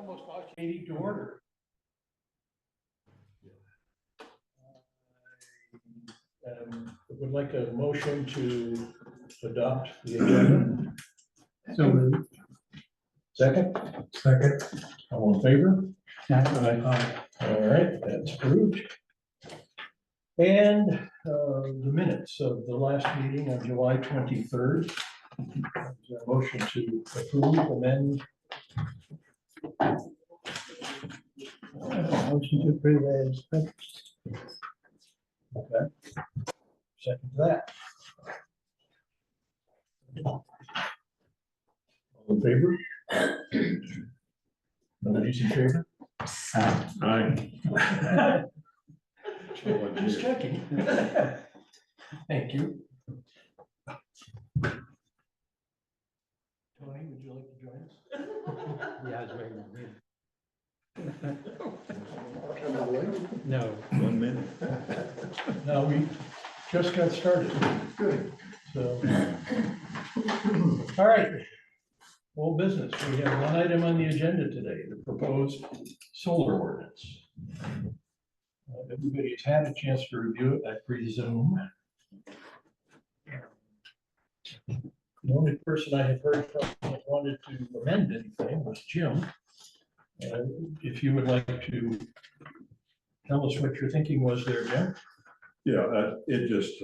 almost watched meeting to order. Would like a motion to adopt the agenda. So moved. Second, all in favor? Aye. All right, that's approved. And the minutes of the last meeting on July 23rd. Is there a motion to approve, amend? Motion to approve as printed. Okay. Second to that. All in favor? Nobody's in favor? Aye. Just checking. Thank you. Tony, would you like to join us? Yeah, I was waiting on you. No. 1 minute. No, we just got started. Good. So, all right. Old business. We have one item on the agenda today, the proposed solar ordinance. Everybody's had a chance to review it, I presume. The only person I have heard from that wanted to amend anything was Jim. If you would like to tell us what your thinking was there, Jim? Yeah, it just,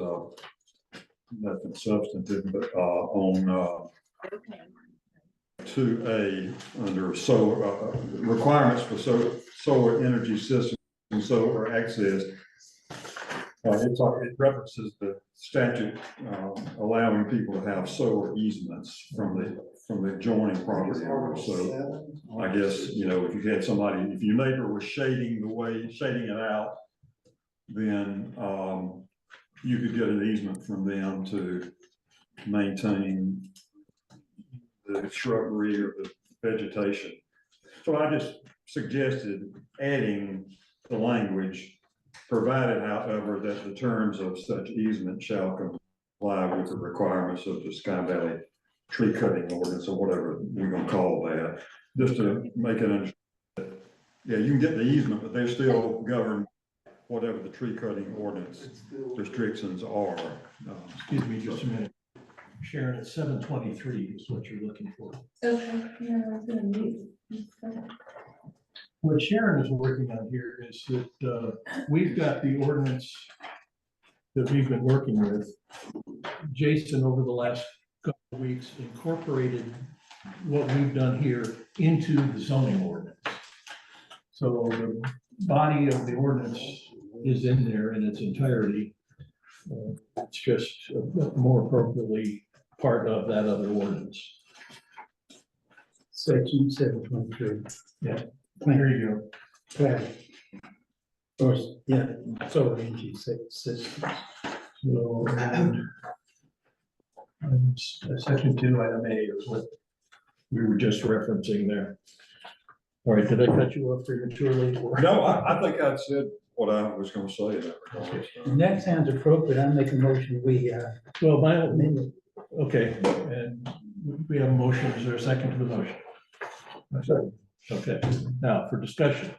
nothing substantive, but, on, 2A, under solar, requirements for solar energy systems and solar access. It references the statute, allowing people to have solar easements from the adjoining property owner. So I guess, you know, if you had somebody, if your neighbor was shading it out, then, you could get an easement from them to maintain the shrubbery or the vegetation. So I just suggested adding the language, provided however that the terms of such easement shall comply with the requirements of the Sky Valley tree cutting ordinance, or whatever we're gonna call that, just to make it understand that, yeah, you can get the easement, but they're still governed whatever the tree cutting ordinance restrictions are. Excuse me just a minute. Sharon, it's 7:23 is what you're looking for. Okay, yeah, I was gonna mute. What Sharon is working on here is that we've got the ordinance that we've been working with. Jason, over the last couple of weeks, incorporated what we've done here into the zoning ordinance. So the body of the ordinance is in there in its entirety. It's just more appropriately part of that other ordinance. Section 723. Yeah, there you Right. Of course, yeah, solar energy systems. go. So, section 2, item A is what we were just referencing there. All right, did I cut you off prematurely? No, I think I said what I was gonna say in that regard. And that sounds appropriate. I make a motion, we, Well, my, amend it. okay, and we have a motion. Is there a second to the motion? Okay, now for discussion,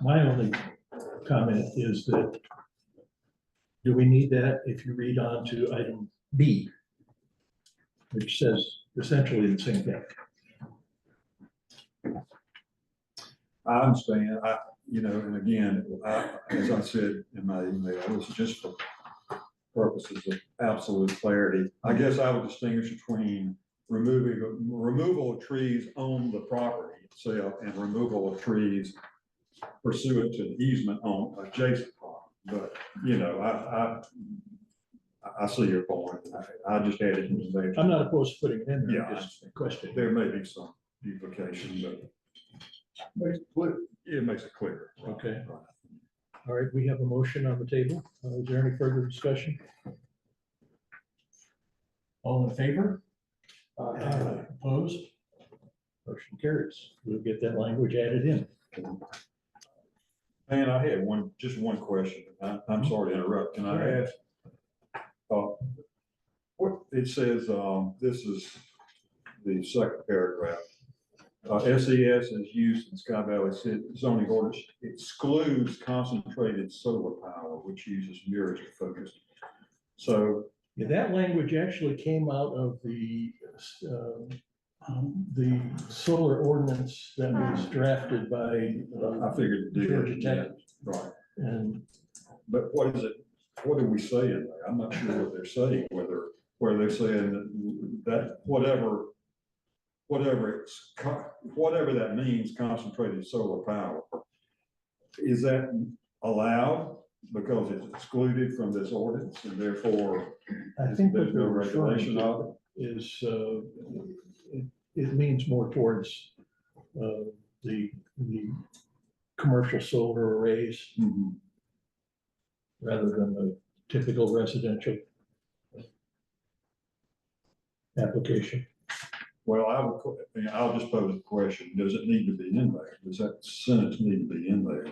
my only comment is that do we need that if you read on to item B, which says essentially the same thing? I understand, you know, and again, as I said in my email, this is just for purposes of absolute clarity. I guess I would distinguish between removal of trees on the property itself and removal of trees pursuant to the easement on adjacent property. But, you know, I see your point. I just added it there. I'm not opposed to putting it in there, Yeah, just a question. there may be some duplication, but it makes it clear. Okay. All right, we have a motion on the table. Is there any further discussion? All in favor? Opposed? Motion carries. We'll get that language added in. And I had just one question. I'm sorry to interrupt. Can I ask? What it says, this is the second paragraph. SES is used in Sky Valley zoning ordinance excludes concentrated solar power, which uses mirrors to focus. So, Yeah, that language actually came out of the solar ordinance that was drafted by, I figured it did. Georgia Tech. Right, And but what is it, what do we say in there? I'm not sure what they're saying, where they're saying that whatever that means, concentrated solar power. Is that allowed because it's excluded from this ordinance and therefore I think what there's no they're referring regulation of to it? is, it leans more towards the commercial solar arrays Mhm. rather than the typical residential application. Well, I'll just pose a question. Does it need to be in there? Does that sentence need to be in there?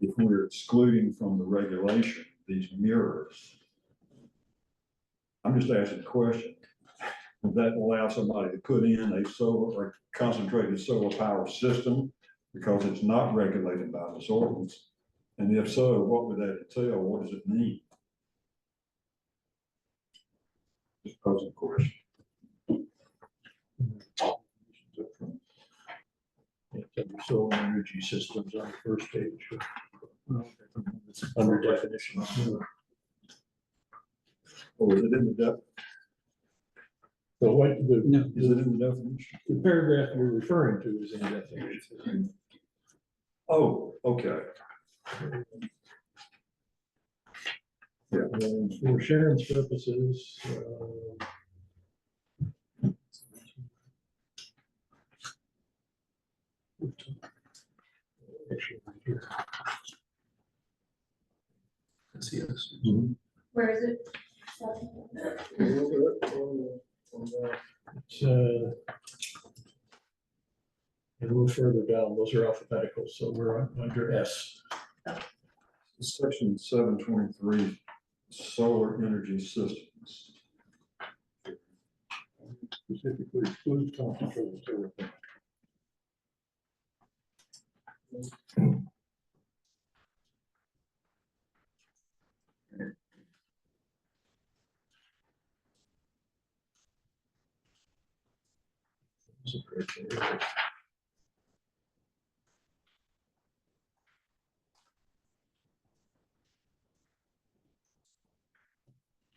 If we're excluding from the regulation, these mirrors. I'm just asking a question. Would that allow somebody to put in a solar or concentrated solar power system because it's not regulated by this ordinance? And if so, what would that entail? What does it mean? Just posing a question. Solar energy systems on the first page. Under definitions. Oh, is it in the So what No. is it in the definition? the paragraph you're referring to is in the definition. Oh, okay. And for Sharon's purposes, actually, right here. Yes. Where is it? It's a little further down, those are alphabetical, so we're under S. Section 723, solar energy systems. Specifically excludes concentrated solar power. It's a great area.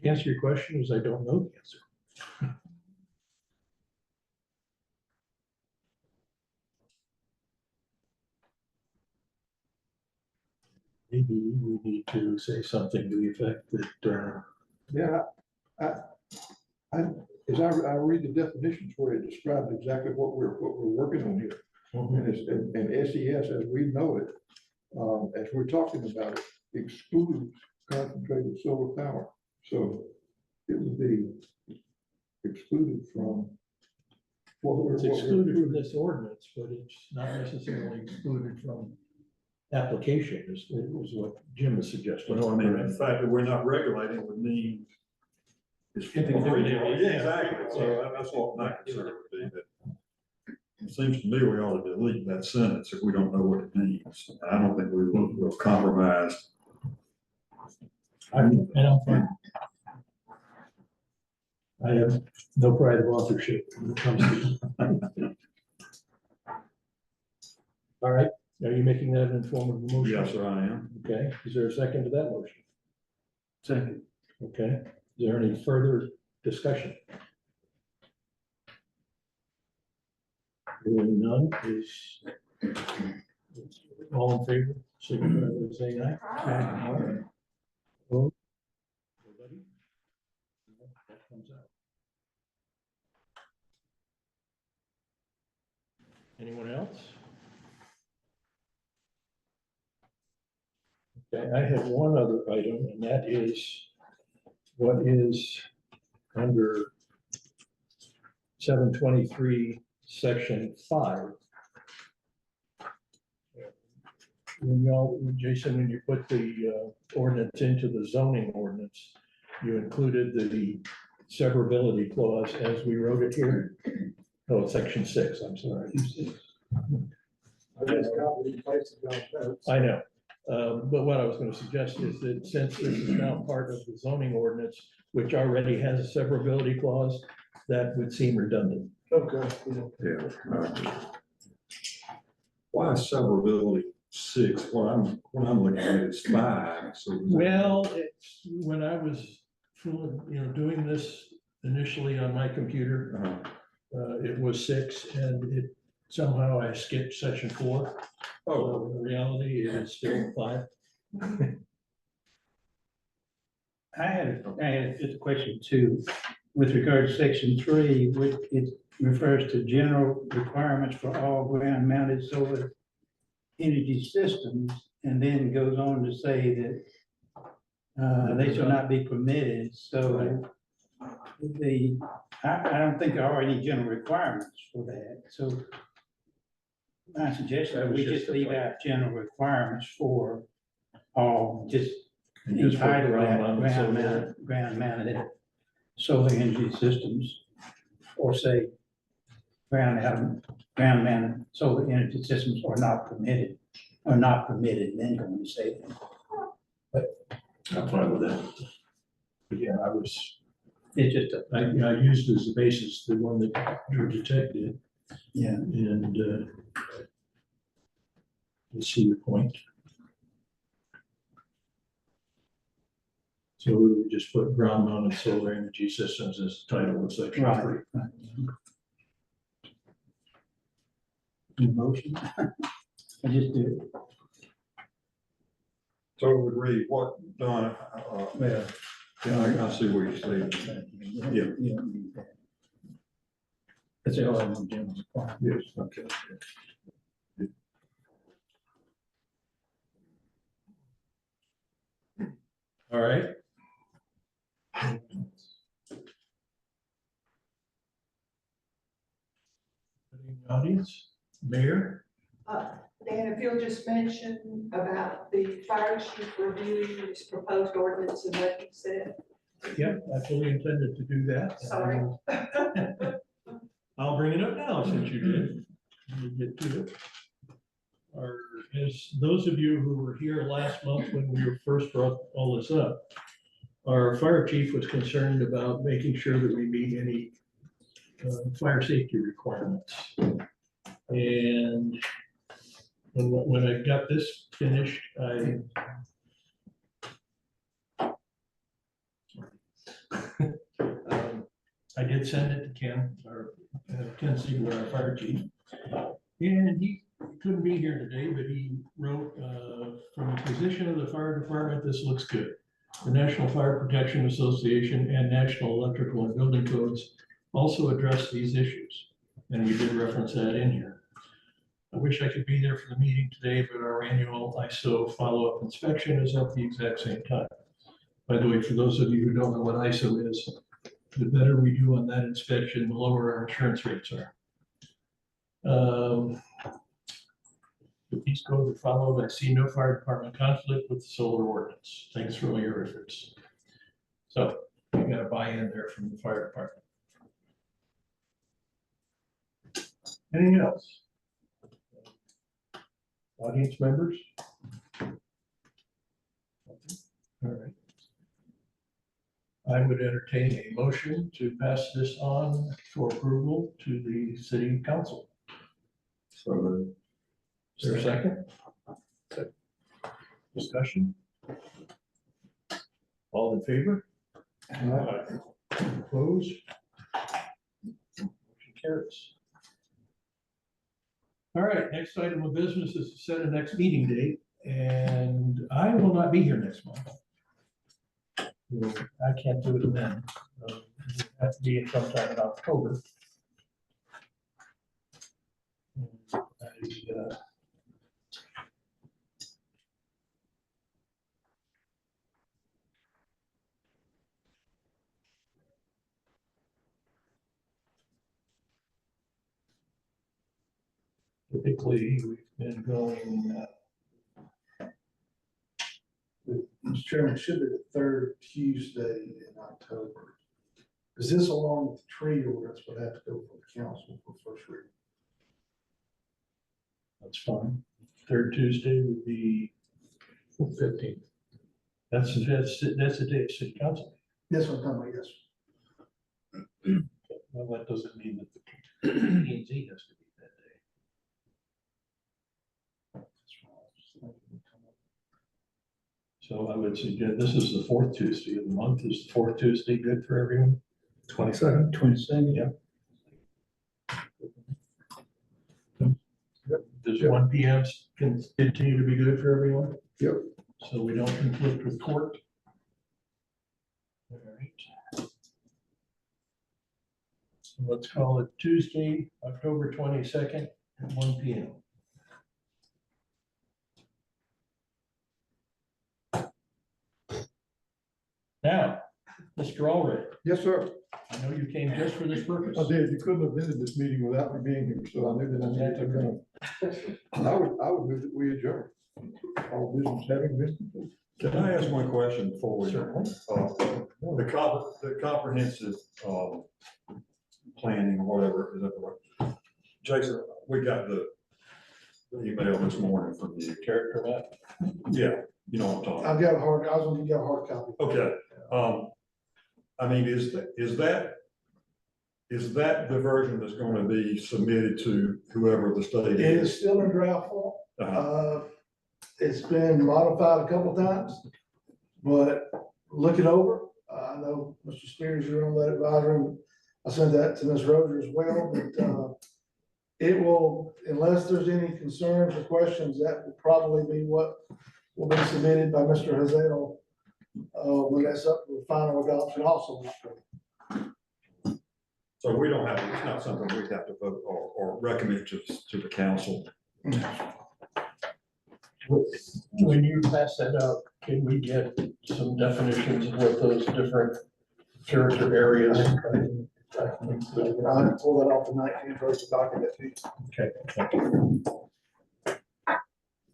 The answer to your question is I don't know the answer. Maybe we need to say something to the effect that, Yeah, as I read the definitions where it describes exactly what we're working on here. And it's, and SES, as we know it, as we're talking about it, excludes concentrated solar power. So it would be excluded from. it's excluded from this ordinance, but it's not necessarily excluded from application, is what Jim is suggesting. Well, I mean, the fact that we're not regulating would mean. It's Yeah, exactly. So that's what my concern would be, that it seems to me we ought to delete that sentence if we don't know what it means. And I don't think we will compromise. I'm fine. I have no pride of authorship when it comes to. All right, are you making that in form of a motion? Yes, sir, I am. Okay, is there a second to that motion? Second. Okay, is there any further discussion? Hearing none, is all in favor, signify by saying aye. Aye. Opposed? Nobody? No, that comes out. Anyone else? Okay, I have one other item, and that is what is under 723, section 5. When Jason, when you put the ordinance into the zoning ordinance, you included the severability clause as we wrote it here. Oh, section 6, I'm sorry. I know, but what I was gonna suggest is that since this is now part of the zoning ordinance, which already has a severability clause, that would seem redundant. Okay. Yeah. Why is severability 6? What I'm looking at is 5. So Well, it's, when I was, doing this initially on my computer, it was 6, and it, somehow I skipped section 4. Oh, In reality, it is still 5. I had just a question too, with regard to section 3, which it refers to general requirements for all ground mounted solar energy systems, and then goes on to say that they shall not be permitted, so I don't think there are any general requirements for that, so my suggestion, That was we just just a leave point. out general requirements for all, just And just put entitle ground that mounted solar. ground mounted solar energy systems, or say ground mounted solar energy systems are not permitted, then going to say that. I'm fine with that. But yeah, It's just a, I used as the basis, the one that your detected, yeah, and, let's see your point. So we would just put ground mounted solar energy systems as the title of section 3. right. Right. Motion. I just do it. so it would read what, Don, Well. yeah, I see what you're saying. Yeah. You don't need that. That's all I'm doing. Yes, okay. All right. Audience, Mayor? Dan, if you'll just mention about the fire chief reviewing this proposed ordinance and what he said. Yeah, I fully intended to do that. Sorry. I'll bring it up now since you did. We'll get to it. Or as those of you who were here last month when we first brought all this up, our fire chief was concerned about making sure that we meet any fire safety requirements. And when I got this finished, I did send it to Ken, Ken Siegler, our fire chief. And he couldn't be here today, but he wrote, from the position of the fire department, this looks good. The National Fire Protection Association and National Electrical and Building Codes also address these issues. And we did reference that in here. I wish I could be there for the meeting today, but our annual ISO follow-up inspection is at the exact same time. By the way, for those of you who don't know what ISO is, the better we do on that inspection, the lower our insurance rates are. If these codes are followed, I see no fire department conflict with the solar ordinance. Thanks for all your efforts. So you got a buy-in there from the fire department. Anything else? Audience members? All right. I would entertain a motion to pass this on for approval to the city council. So Is there a second? Discussion? All in favor? Opposed? Motion carries. All right, next item of business is to set a next meeting date, and I will not be here next month. So I can't do it then. It has to be sometime in October. Typically, we've been going, Mr. Chairman, it should be the third Tuesday in October. Is this along with the tree ordinance would have to go for the council for first reading? That's fine. Third Tuesday would be 15th. That's the day of city council. Yes, I'm talking about, yes. Well, that doesn't mean that the P&Z has to be that day. So I would suggest, this is the fourth Tuesday of the month. Is the fourth Tuesday good for everyone? 22nd. 22nd, yeah. Does 1 p.m. continue to be good for everyone? Yep. So we don't conflict with court? All right. So let's call it Tuesday, October 22nd at 1 p.m. Now, Mr. Allred, Yes, sir. I know you came just for this purpose. I did. You couldn't have been in this meeting without me being here, so I knew that I needed to come. I would move that we adjourn. All business having been completed. Can I ask one question before we, Certainly. the comprehensive, planning or whatever, is that the word? Jason, we got the email this morning from you. Character map? Yeah, you know what I'm talking about. I've got a hard, I was gonna give you a hard copy. Okay, I mean, is that the version that's gonna be submitted to whoever the state It is? is still in draft form. Uh-huh. It's been modified a couple times, but look it over. I know Mr. Spears, you're on that advisory, and I sent that to Ms. Roser as well, but, it will, unless there's any concerns or questions, that will probably be what will be submitted by Mr. Hazel, when that's up for final adoption also. So we don't have, it's not something we have to vote or recommend to the council. When you pass that out, can we get some definitions of what those different character areas? I'll pull that off tonight and post a document to you. Okay.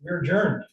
You're adjourned.